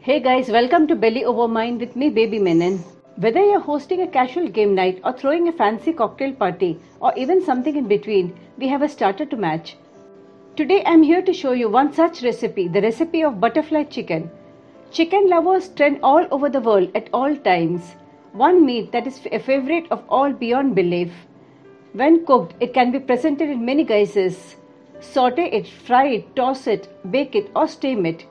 Hey guys, welcome to Belly Over Mind with me, Baby Menon. Whether you're hosting a casual game night or throwing a fancy cocktail party or even something in between, we have a starter to match. Today I'm here to show you one such recipe, the recipe of butterfly chicken. Chicken lovers trend all over the world at all times. One meat that is a favorite of all beyond belief. When cooked, it can be presented in many guises. Saute it, fry it, toss it, bake it or steam it.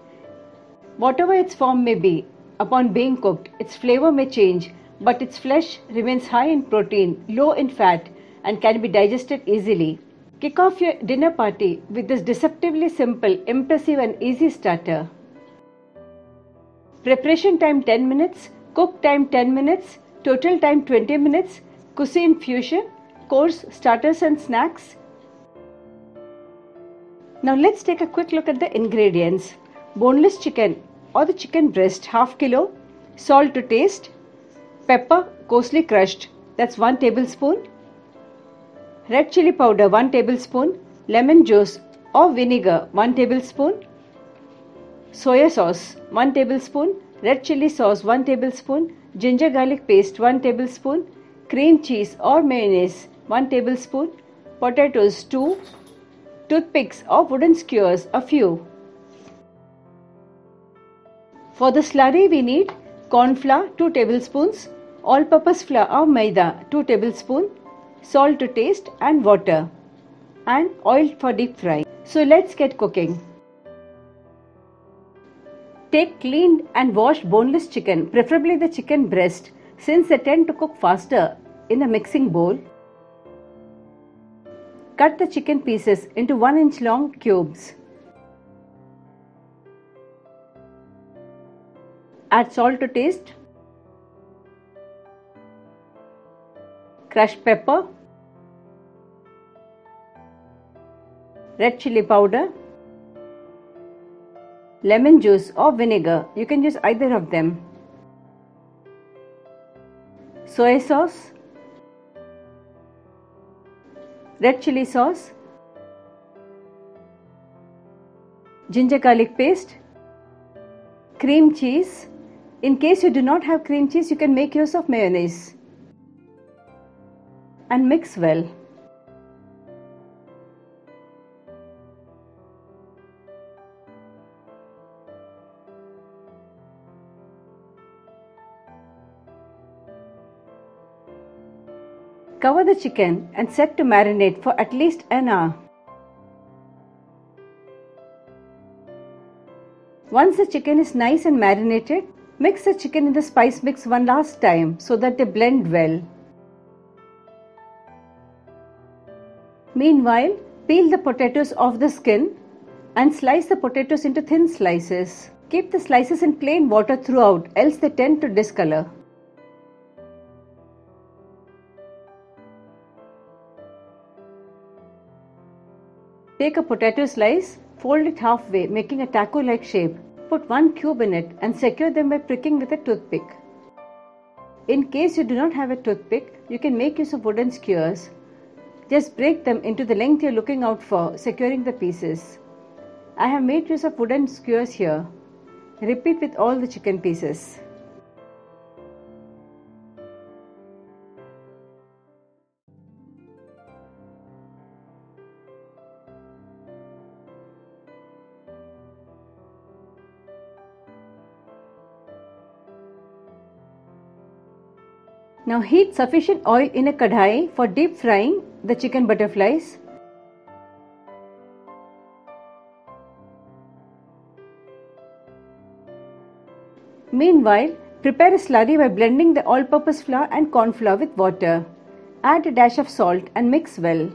Whatever its form may be, upon being cooked, its flavor may change, but its flesh remains high in protein, low in fat, and can be digested easily. Kick off your dinner party with this deceptively simple, impressive, and easy starter. Preparation time 10 minutes, cook time 10 minutes, total time 20 minutes, cuisine fusion, course, starters, and snacks. Now let's take a quick look at the ingredients. Boneless chicken or the chicken breast half kilo, salt to taste, pepper coarsely crushed, that's 1 tablespoon, red chili powder 1 tablespoon, lemon juice or vinegar 1 tablespoon, soya sauce 1 tablespoon, red chili sauce 1 tablespoon, ginger garlic paste 1 tablespoon, cream cheese or mayonnaise 1 tablespoon, potatoes 2, toothpicks or wooden skewers a few. For the slurry we need corn flour 2 tablespoons, all-purpose flour or maida 2 tablespoons, salt to taste and water, and oil for deep frying. So let's get cooking. Take cleaned and washed boneless chicken, preferably the chicken breast, since they tend to cook faster, in a mixing bowl. Cut the chicken pieces into 1 inch long cubes. Add salt to taste, crushed pepper, red chili powder, lemon juice or vinegar, you can use either of them, soy sauce, red chili sauce, ginger garlic paste, cream cheese. In case you do not have cream cheese, you can make use of mayonnaise. And mix well. Cover the chicken and set to marinate for at least an hour. Once the chicken is nice and marinated, mix the chicken in the spice mix one last time so that they blend well. Meanwhile, peel the potatoes off the skin and slice the potatoes into thin slices. Keep the slices in plain water throughout, else they tend to discolor. Take a potato slice, fold it halfway, making a taco-like shape. Put 1 cube in it and secure them by pricking with a toothpick. In case you do not have a toothpick, you can make use of wooden skewers. Just break them into the length you are looking out for, securing the pieces. I have made use of wooden skewers here. Repeat with all the chicken pieces. Now heat sufficient oil in a kadhai for deep frying the chicken butterflies. Meanwhile, prepare a slurry by blending the all-purpose flour and corn flour with water. Add a dash of salt and mix well.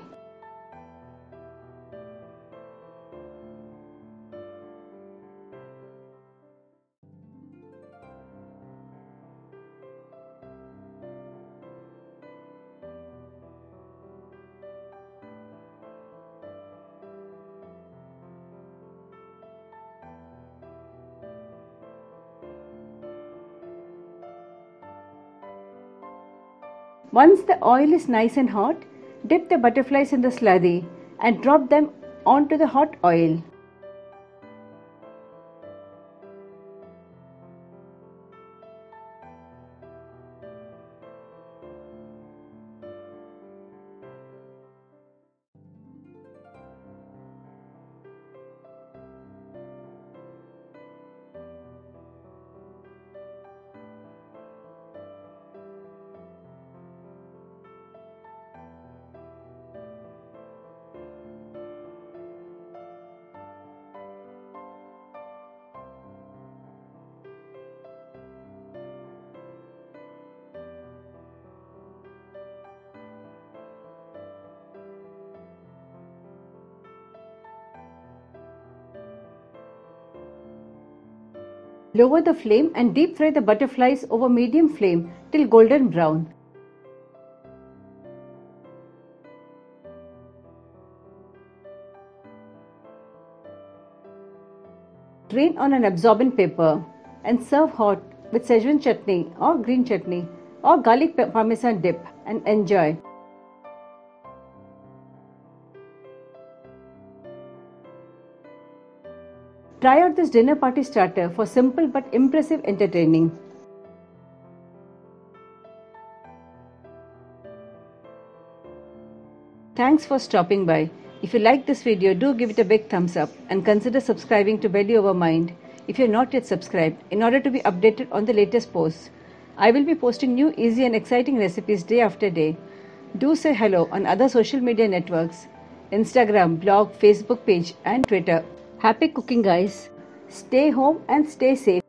Once the oil is nice and hot, dip the butterflies in the slurry and drop them onto the hot oil. Lower the flame and deep fry the butterflies over medium flame till golden brown. Drain on an absorbent paper and serve hot with Szechuan chutney or green chutney or garlic parmesan dip and enjoy. Try out this dinner party starter for simple but impressive entertaining. Thanks for stopping by. If you like this video, do give it a big thumbs up and consider subscribing to Belly Over Mind if you are not yet subscribed in order to be updated on the latest posts. I will be posting new, easy and exciting recipes day after day. Do say hello on other social media networks, Instagram, blog, Facebook page and Twitter. Happy cooking guys. Stay home and stay safe.